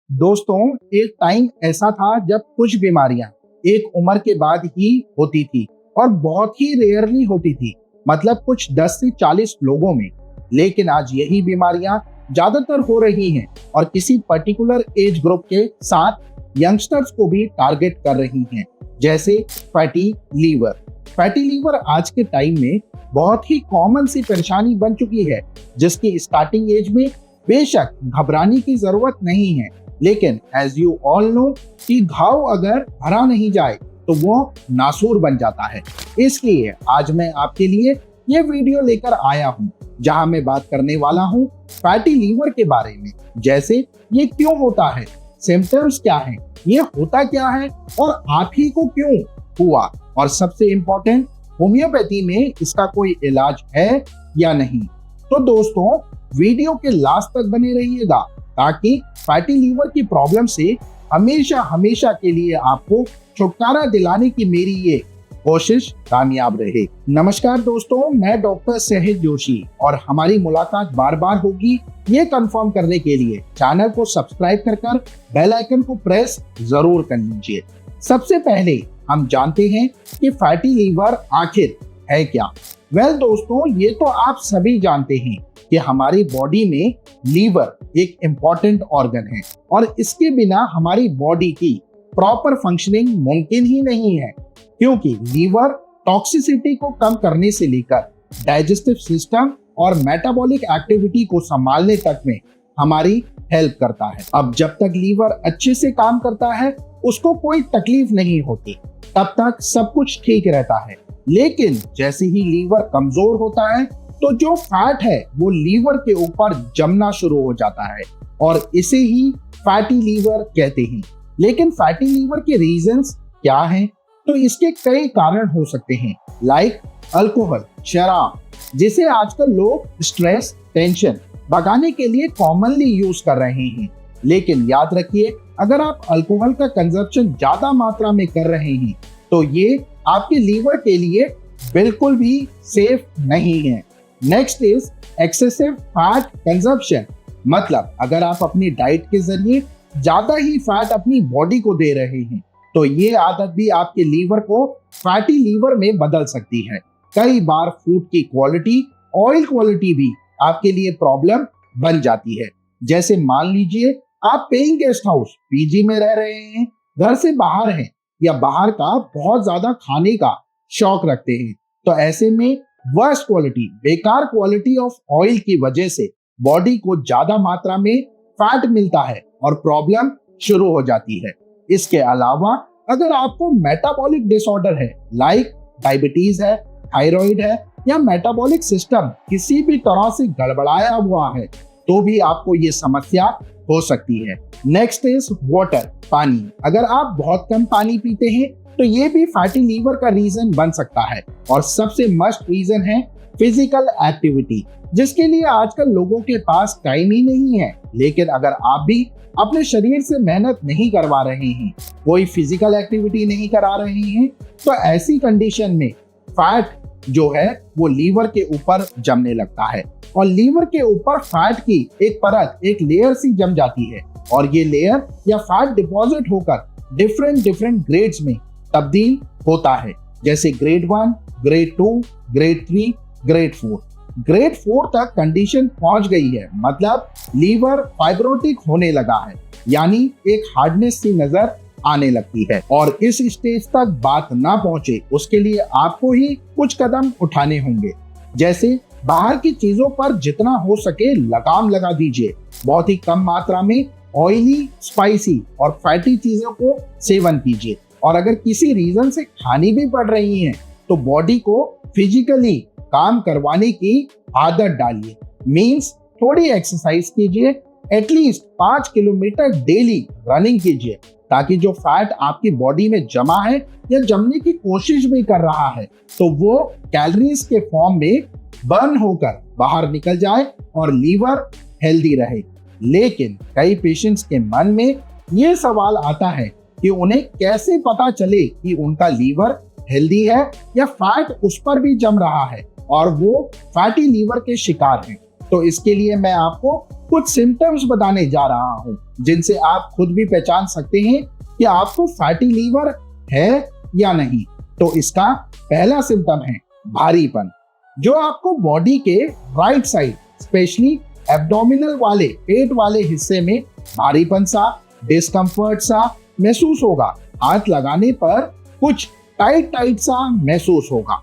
दोस्तों, एक टाइम ऐसा था जब कुछ बीमारियां एक उम्र के बाद ही होती थी और बहुत ही रेयरली होती थी। मतलब कुछ 10 से 40 लोगों में। लेकिन आज यही बीमारियां ज्यादातर हो रही हैं और किसी पर्टिकुलर एज ग्रुप के साथ यंगस्टर्स को भी टारगेट कर रही हैं, जैसे फैटी लीवर। फैटी लीवर आज के टाइम में बहुत ही कॉमन सी परेशानी बन चुकी है, जिसकी स्टार्टिंग एज में बेशक घबराने की जरूरत नहीं है, लेकिन एज यू ऑल नो कि घाव अगर भरा नहीं जाए तो वो नासूर बन जाता है। इसलिए आज मैं आपके लिए ये वीडियो लेकर आया हूँ, जहां मैं बात करने वाला हूँ फैटी लीवर के बारे में। जैसे ये क्यों होता है, सिम्टम्स क्या हैं, ये होता क्या है और आप ही को क्यों हुआ, और सबसे इम्पोर्टेंट, होम्योपैथी में इसका कोई इलाज है या नहीं। तो दोस्तों, वीडियो के लास्ट तक बने रहिएगा ताकि फैटी लीवर की प्रॉब्लम से हमेशा हमेशा के लिए आपको छुटकारा दिलाने की मेरी ये कोशिश कामयाब रहे। नमस्कार दोस्तों, मैं डॉक्टर सहज जोशी और हमारी मुलाकात बार बार होगी ये कंफर्म करने के लिए चैनल को सब्सक्राइब कर बेल आइकन को प्रेस जरूर कर लीजिए। सबसे पहले हम जानते हैं कि फैटी लीवर आखिर है क्या। दोस्तों, ये तो आप सभी जानते हैं कि हमारी बॉडी में लीवर एक इम्पॉर्टेंट ऑर्गन है और इसके बिना हमारी बॉडी की प्रॉपर फंक्शनिंग मुमकिन ही नहीं है, क्योंकि लीवर टॉक्सिसिटी को कम करने से लेकर डाइजेस्टिव सिस्टम और मेटाबॉलिक एक्टिविटी को संभालने तक में हमारी हेल्प करता है। अब जब तक लीवर अच्छे से काम करता है, उसको कोई तकलीफ नहीं होती, तब तक सब कुछ ठीक रहता है। लेकिन जैसे ही लीवर कमजोर होता है तो जो फैट है वो लीवर के ऊपर जमना शुरू हो जाता है और इसे ही फैटी लीवर कहते हैं। लेकिन फैटी लीवर के रीजंस क्या हैं? तो इसके कई कारण हो सकते हैं, लाइक अल्कोहल, शराब, जिसे आजकल लोग स्ट्रेस, टेंशन भगाने के लिए कॉमनली यूज कर रहे हैं। लेकिन याद रखिए, अगर आप अल्कोहल का कंजप्शन ज्यादा मात्रा में कर रहे हैं तो ये आपके लीवर के लिए बिल्कुल भी सेफ नहीं है। Next is excessive fat consumption. मतलब अगर आप अपनी डाइट के जरिए ज्यादा ही फैट अपनी बॉडी को दे रहे हैं तो ये आदत भी आपके लीवर को फैटी लीवर में बदल सकती है। कई बार फूड की क्वालिटी, ऑयल क्वालिटी भी आपके लिए प्रॉब्लम बन जाती है। जैसे मान लीजिए आप पेइंग गेस्ट हाउस पीजी में रह रहे हैं, घर से बाहर हैं या बाहर का बहुत ज्यादा खाने का शौक रखते हैं, तो ऐसे में वर्स्ट क्वालिटी, बेकार क्वालिटी ऑफ ऑयल की वजह से बॉडी को ज्यादा मात्रा में फैट मिलता है और प्रॉब्लम शुरू हो जाती है। इसके अलावा अगर आपको मेटाबॉलिक डिसऑर्डर है, लाइक डायबिटीज है, थायराइड है या मेटाबॉलिक सिस्टम किसी भी तरह से गड़बड़ाया हुआ है, तो भी आपको ये समस्या हो सकती है। नेक्स्ट इज वाटर, पानी। अगर आप बहुत कम पानी पीते हैं तो ये भी फैटी लीवर का रीजन बन सकता है। और सबसे मस्ट रीजन है फिजिकल एक्टिविटी, जिसके लिए आजकल लोगों के पास टाइम ही नहीं है। लेकिन अगर आप भी अपने शरीर से मेहनत नहीं करवा रहे हैं, कोई फिजिकल एक्टिविटी नहीं करा रहे हैं, तो ऐसी कंडीशन में फैट जो है वो लीवर के ऊपर जमने लगता है और लीवर के ऊपर फैट की एक परत, एक लेयर सी जम जाती है और ये लेयर या फैट डिपॉजिट होकर डिफरेंट ग्रेड्स में तब्दील होता है, जैसे grade 1, grade 2, grade 3, grade 4। Grade 4 तक कंडीशन पहुंच गई है, मतलब लीवर फाइब्रोटिक होने लगा है, यानी एक हार्डनेस सी नजर आने लगती है। और इस स्टेज तक बात ना पहुंचे उसके लिए आपको ही कुछ कदम उठाने होंगे। जैसे बाहर की चीजों पर जितना हो सके लगाम लगा दीजिए। बहुत ही कम मात्रा में ऑयली, स्पाइसी और फैटी चीजों को सेवन कीजिए। और अगर किसी रीजन से खानी भी पड़ रही है तो बॉडी को फिजिकली काम करवाने की आदत डालिए। मींस थोड़ी एक्सरसाइज कीजिए, एटलीस्ट 5 किलोमीटर डेली रनिंग कीजिए, ताकि जो फैट आपकी बॉडी में जमा है या जमने की कोशिश भी कर रहा है तो वो कैलोरीज के फॉर्म में बर्न होकर बाहर निकल जाए और लीवर हेल्दी रहे। लेकिन कई पेशेंट्स के मन में ये सवाल आता है कि उन्हें कैसे पता चले कि उनका लीवर हेल्दी है या फैट उस पर भी जम रहा है और वो फैटी लीवर के शिकार हैं। तो इसके लिए मैं आपको कुछ सिम्टम्स बताने जा रहा हूं जिनसे आप खुद भी पहचान सकते हैं कि आपको फैटी लीवर है या नहीं। तो इसका पहला सिम्टम है भारीपन, जो आपको बॉडी के राइट साइड स्पेशली एब्डोमिनल वाले पेट वाले हिस्से में भारीपन सा, डिस्कम्फर्ट सा महसूस होगा। हाथ लगाने पर कुछ टाइट टाइट सा महसूस होगा।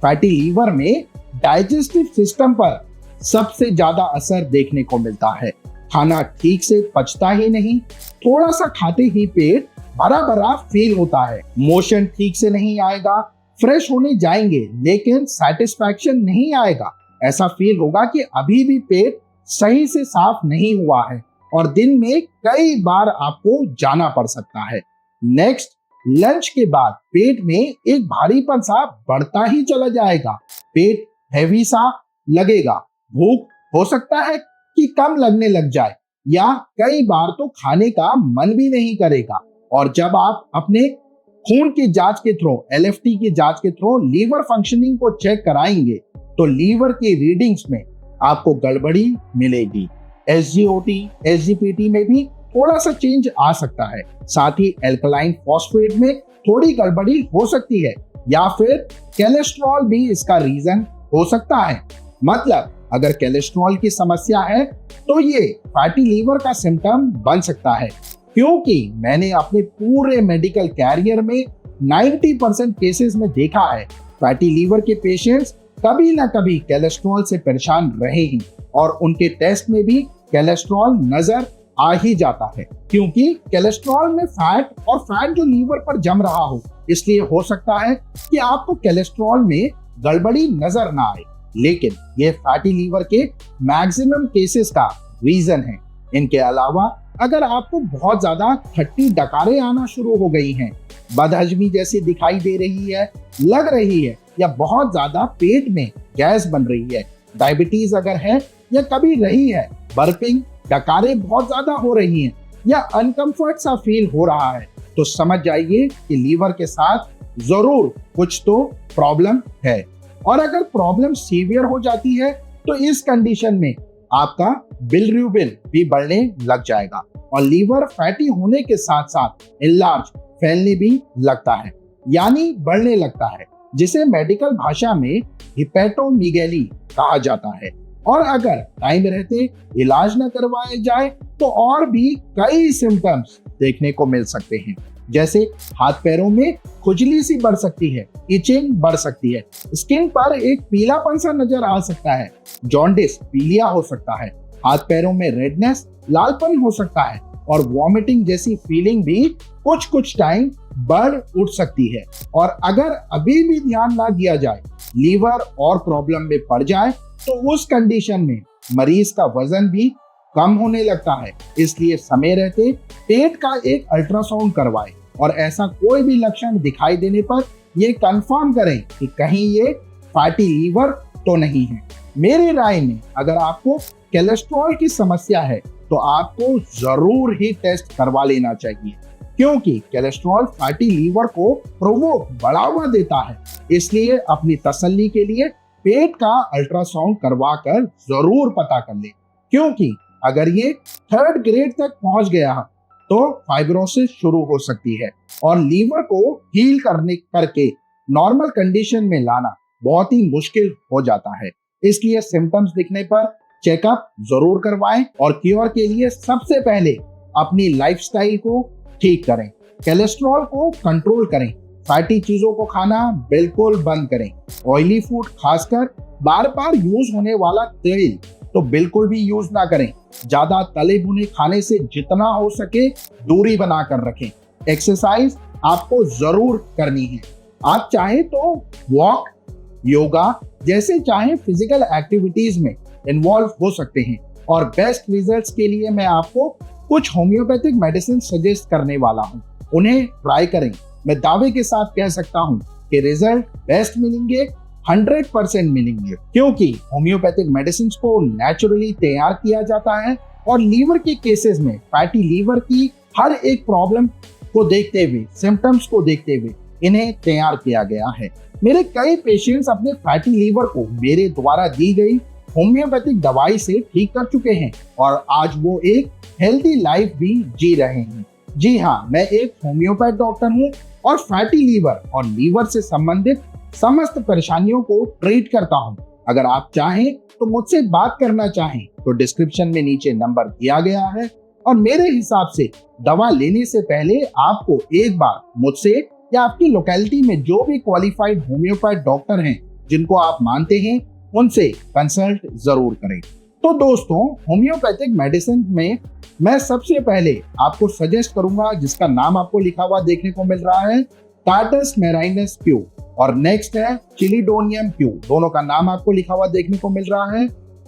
फैटी लीवर में डाइजेस्टिव सिस्टम पर सबसे ज्यादा असर देखने को मिलता है। खाना ठीक से पचता ही नहीं, थोड़ा सा खाते ही पेट भरा भरा फील होता है। मोशन ठीक से नहीं आएगा, फ्रेश होने जाएंगे लेकिन सेटिस्फैक्शन नहीं आएगा। ऐसा फील होगा कि अभी भी पेट सही से साफ नहीं हुआ है और दिन में कई बार आपको जाना पड़ सकता है। नेक्स्ट, लंच के बाद पेट में एक भारीपन सा बढ़ता ही चला जाएगा। पेट हैवी सा लगेगा। भूख हो सकता है कि कम लगने लग जाए या कई बार तो खाने का मन भी नहीं करेगा। और जब आप अपने खून की जांच के थ्रू, LFT की जांच के थ्रू लीवर फंक्शनिंग को चेक कराएंगे तो लीवर की रीडिंग्स में आपको गड़बड़ी मिलेगी। SGOT, SGPT में भी थोड़ा सा चेंज आ सकता है। साथ ही एल्कलाइन फॉस्फेट में थोड़ी गड़बड़ी हो सकती है या फिर कोलेस्ट्रॉल भी इसका रीजन हो सकता है। मतलब अगर कोलेस्ट्रॉल की समस्या है तो ये फैटी लीवर का सिम्टम बन सकता है, क्योंकि मैंने अपने पूरे मेडिकल कैरियर में 90% केसेस में देखा है फैटी लीवर के पेशेंट्स कभी ना कभी कोलेस्ट्रॉल से परेशान रहे ही और उनके टेस्ट में भी कोलेस्ट्रॉल नजर आ ही जाता है, क्योंकि कोलेस्ट्रॉल में फैट और फैट जो लीवर पर जम रहा हो, इसलिए हो सकता है कि आपको कोलेस्ट्रॉल में गड़बड़ी नजर ना आए, लेकिन ये फैटी लीवर के मैक्सिमम केसेस का रीजन है। इनके अलावा अगर आपको बहुत ज्यादा खट्टी डकारें आना शुरू हो गई हैं, बदहजमी जैसी दिखाई दे रही है, लग रही है या बहुत ज्यादा पेट में गैस बन रही है, डायबिटीज अगर है या कभी रही है, बर्पिंग, डकारें बहुत ज्यादा हो रही हैं या अनकंफर्ट सा फील हो रहा है, तो समझ जाइए कि लीवर के साथ जरूर कुछ तो प्रॉब्लम है। और अगर प्रॉब्लम सीवियर हो जाती है तो इस कंडीशन में आपका बिलिरुबिन भी बढ़ने लग जाएगा और लीवर फैटी होने के साथ साथ इनलार्ज, फैलने भी लगता है, यानी बढ़ने लगता है, जिसे मेडिकल भाषा में हिपेटोमीगैली कहा जाता है। और अगर टाइम रहते इलाज न करवाया जाए तो और भी कई सिम्टम्स देखने को मिल सकते हैं, जैसे हाथ पैरों में खुजली सी बढ़ सकती है, इचिंग बढ़ सकती है, स्किन पर एक पीलापन सा नजर आ सकता है, जॉन्डिस, पीलिया हो सकता है, हाथ पैरों में रेडनेस, लालपन हो सकता है और वॉमिटिंग जैसी फीलिंग भी कुछ टाइम बढ़ उठ सकती है। और अगर अभी भी ध्यान ना दिया जाए, लीवर और प्रॉब्लम में पड़ जाए तो उस कंडीशन में मरीज का वजन भी कम होने लगता है। इसलिए समय रहते पेट का एक अल्ट्रासाउंड करवाएं और ऐसा कोई भी लक्षण दिखाई देने पर ये कंफर्म करें कि कहीं ये फैटी लीवर तो नहीं है। मेरी राय में अगर आपको कोलेस्ट्रॉल की समस्या है तो आपको जरूर ही टेस्ट करवा लेना चाहिए, क्योंकि कोलेस्ट्रॉल फैटी लीवर को प्रोवोक, बढ़ावा देता है। इसलिए अपनी तसल्ली के लिए पेट का अल्ट्रासाउंड करवा कर जरूर पता कर ले, क्योंकि अगर ये 3rd ग्रेड तक पहुंच गया तो फाइब्रोसिस शुरू हो सकती है और लीवर को हील करके नॉर्मल कंडीशन में लाना बहुत ही मुश्किल हो जाता है। इसलिए सिम्टम्स दिखने पर चेकअप जरूर करवाएं और क्योर के लिए सबसे पहले अपनी लाइफस्टाइल को ठीक करें, कोलेस्ट्रॉल को कंट्रोल करें, फैटी चीजों को खाना बिल्कुल बंद करें, ऑयली फूड खासकर बार बार यूज होने वाला तेल तो बिल्कुल भी यूज ना करें, ज्यादा तले भुने खाने से जितना हो सके दूरी बनाकर रखें। एक्सरसाइज आपको जरूर करनी है, आप चाहे तो वॉक, योगा जैसे चाहे फिजिकल एक्टिविटीज में इन्वॉल्व हो सकते हैं। और बेस्ट रिजल्ट्स के लिए मैं आपको कुछ होम्योपैथिक मेडिसिन सजेस्ट करने वाला हूं, उन्हें ट्राई करें। मैं दावे के साथ कह सकता हूं कि रिजल्ट बेस्ट मिलेंगे, 100% मिलेंगे, क्योंकि होम्योपैथिक मेडिसिन को नेचुरली तैयार किया जाता है और लीवर के केसेस में फैटी लीवर की हर एक प्रॉब्लम को देखते हुए, सिम्टम्स को देखते हुए इन्हें तैयार किया गया है। मेरे कई पेशेंट्स अपने फैटी लीवर को मेरे द्वारा दी गई होम्योपैथिक दवाई से ठीक कर चुके हैं और आज वो एक हेल्दी लाइफ भी जी रहे हैं। जी हाँ, मैं एक होम्योपैथ डॉक्टर हूँ और फैटी लीवर और लीवर से संबंधित समस्त परेशानियों को ट्रीट करता हूँ। अगर आप चाहें तो मुझसे बात करना चाहें तो डिस्क्रिप्शन में नीचे नंबर दिया गया है और मेरे हिसाब से दवा लेने से पहले आपको एक बार मुझसे या आपकी लोकेलिटी में जो भी क्वालिफाइड होम्योपैथ डॉक्टर हैं जिनको आप मानते हैं उनसे कंसल्ट जरूर करें। तो दोस्तों, होम्योपैथिक मेडिसिन में मैं सबसे पहले आपको सजेस्ट करूंगा जिसका नाम आपको लिखा हुआ देखने को मिल रहा है कार्डस मेराइनस क्यू और नेक्स्ट है चिलिडोनियम क्यू। दोनों का नाम आपको लिखा हुआ देखने को मिल रहा है।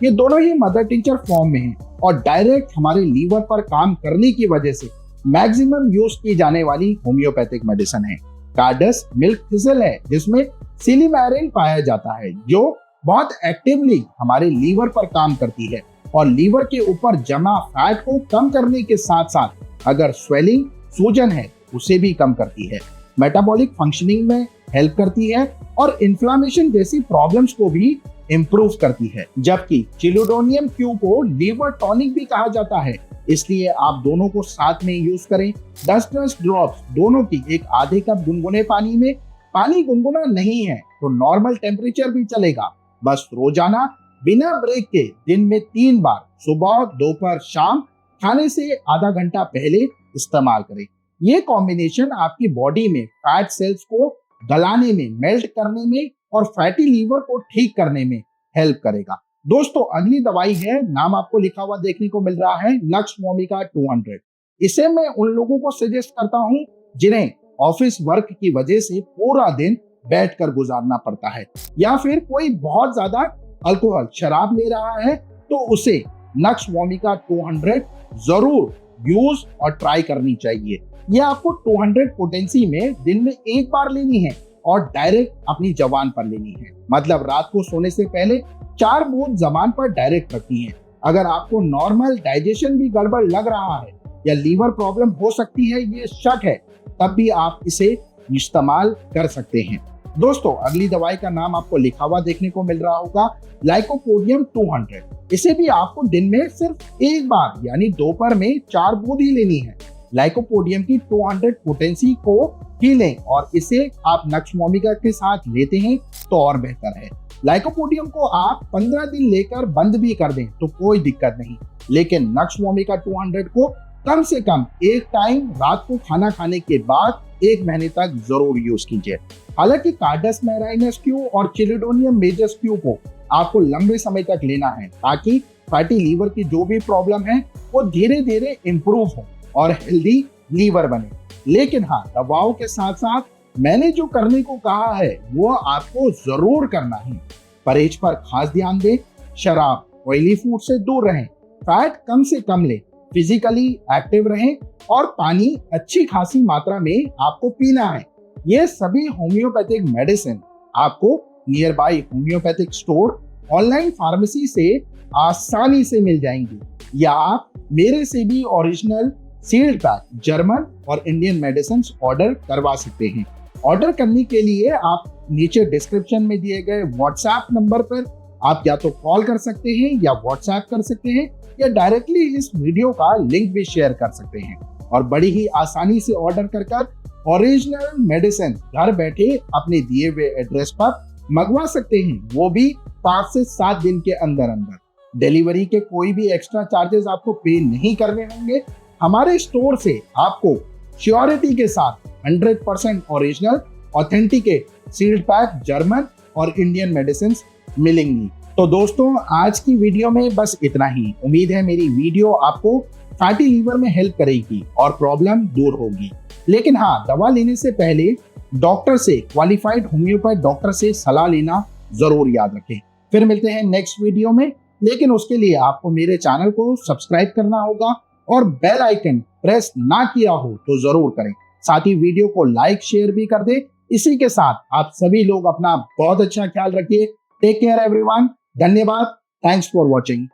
ये दोनों ही मदर टिंचर फॉर्म में हैं और डायरेक्ट हमारे लीवर पर काम करने की वजह से मैक्सिमम यूज की जाने वाली होम्योपैथिक मेडिसिन है। कार्डस मिल्क थिसल है जिसमें सिलिमैरिन पाया जाता है जो बहुत एक्टिवली हमारे लीवर पर काम करती है और लीवर के ऊपर जमा फैट को कम करने के साथ साथ अगर स्वेलिंग सूजन है उसे भी कम करती है, मेटाबॉलिक फंक्शनिंग में हेल्प करती है और इन्फ्लामेशन जैसी प्रॉब्लम्स को भी इम्प्रूव करती है। जबकि चिलिडोनियम क्यू को लीवर टॉनिक भी कहा जाता है, इसलिए आप दोनों को साथ में यूज करें। 10-10 ड्रॉप्स दोनों की एक आधे कप गुनगुने पानी में। पानी गुनगुना नहीं है तो नॉर्मल टेम्परेचर भी चलेगा। बस रोजाना बिना ब्रेक के दिन में 3 बार सुबह, दोपहर, शाम खाने से आधा घंटा पहले इस्तेमाल करें। ये कॉम्बिनेशन आपकी बॉडी में फैट सेल्स को गलाने में, मेल्ट करने में और फैटी लीवर को ठीक करने में हेल्प करेगा। दोस्तों, अगली दवाई है, नाम आपको लिखा हुआ देखने को मिल रहा है नक्स वोमिका 200। इसे मैं उन लोगों को सजेस्ट करता हूँ जिन्हें ऑफिस वर्क की वजह से पूरा दिन बैठकर गुजारना पड़ता है या फिर कोई बहुत ज्यादा अल्कोहल शराब ले रहा है तो उसे नक्स वोमिका 200 जरूर यूज और ट्राई करनी चाहिए। यह आपको 200 पोटेंसी में दिन में एक बार लेनी है और डायरेक्ट अपनी जबान पर लेनी है। मतलब रात को सोने से पहले 4 बूंद जबान पर डायरेक्ट रखनी है। अगर आपको नॉर्मल डाइजेशन भी गड़बड़ लग रहा है या लीवर प्रॉब्लम हो सकती है, ये शक है, तब भी आप इसे इस्तेमाल कर सकते हैं। दोस्तों, अगली दवाई का नाम आपको लिखा हुआ देखने को मिल रहा होगा लाइकोपोडियम 200। इसे भी आपको दिन में सिर्फ एक बार यानी दोपहर में 4 बूंद ही लेनी है। लाइकोपोडियम की 200 पोटेंसी को ही लें और इसे आप नक्स वोमिका के साथ लेते हैं तो और बेहतर है। लाइकोपोडियम को आप 15 दिन लेकर बंद भी कर दें तो कोई दिक्कत नहीं, लेकिन नक्स वोमिका 200 को कम से कम एक टाइम रात को खाना खाने के बाद 1 महीने तक जरूर यूज कीजिए। हालांकि कार्डस मेराइनस क्यू और चिलिडोनियम मेजस क्यू को आपको लंबे समय तक लेना है ताकि फैटी लीवर की जो भी प्रॉब्लम है वो धीरे धीरे इम्प्रूव हो और हेल्दी लीवर बने। लेकिन हाँ, दवाओं के साथ साथ मैंने जो करने को कहा है वो आपको जरूर करना है। परहेज पर खास ध्यान दें, शराब, ऑयली फूड से दूर रहें, फैट कम से कम लें, फिजिकली एक्टिव रहें और पानी अच्छी खासी मात्रा में आपको पीना है। ये सभी होम्योपैथिक मेडिसिन आपको near by homeopathic store, online pharmacy से आसानी से मिल जाएंगी या आप मेरे से भी ओरिजिनल सील्ड पैक जर्मन और इंडियन मेडिसिन ऑर्डर करवा सकते हैं। ऑर्डर करने के लिए आप नीचे डिस्क्रिप्शन में दिए गए व्हाट्सएप नंबर पर आप या तो कॉल कर सकते हैं या व्हाट्सएप कर सकते हैं या डायरेक्टली इस वीडियो का लिंक भी शेयर कर सकते हैं और बड़ी ही आसानी से ऑर्डर कर ओरिजिनल मेडिसिन घर बैठे अपने दिए हुए एड्रेस पर मंगवा सकते हैं, वो भी 5 से 7 दिन के अंदर अंदर। डिलीवरी के कोई भी एक्स्ट्रा चार्जेस आपको पे नहीं करने होंगे। हमारे स्टोर से आपको श्योरिटी के साथ 100% original authenticate sealed pack German और इंडियन मेडिसिन मिलेंगी। तो दोस्तों, आज की वीडियो में बस इतना ही। उम्मीद है मेरी वीडियो आपको फैटी लीवर में हेल्प करेगी और प्रॉब्लम दूर होगी। लेकिन हाँ, दवा लेने से पहले डॉक्टर से, क्वालिफाइड होम्योपैथ डॉक्टर से सलाह लेना जरूर याद रखें। फिर मिलते हैं नेक्स्ट वीडियो में, लेकिन उसके लिए आपको मेरे चैनल को सब्सक्राइब करना होगा और बेल आइकन प्रेस ना किया हो तो जरूर करें। साथ ही वीडियो को लाइक शेयर भी कर दे। इसी के साथ आप सभी लोग अपना बहुत अच्छा ख्याल रखिए। Take care everyone. धन्यवाद। Thanks for watching.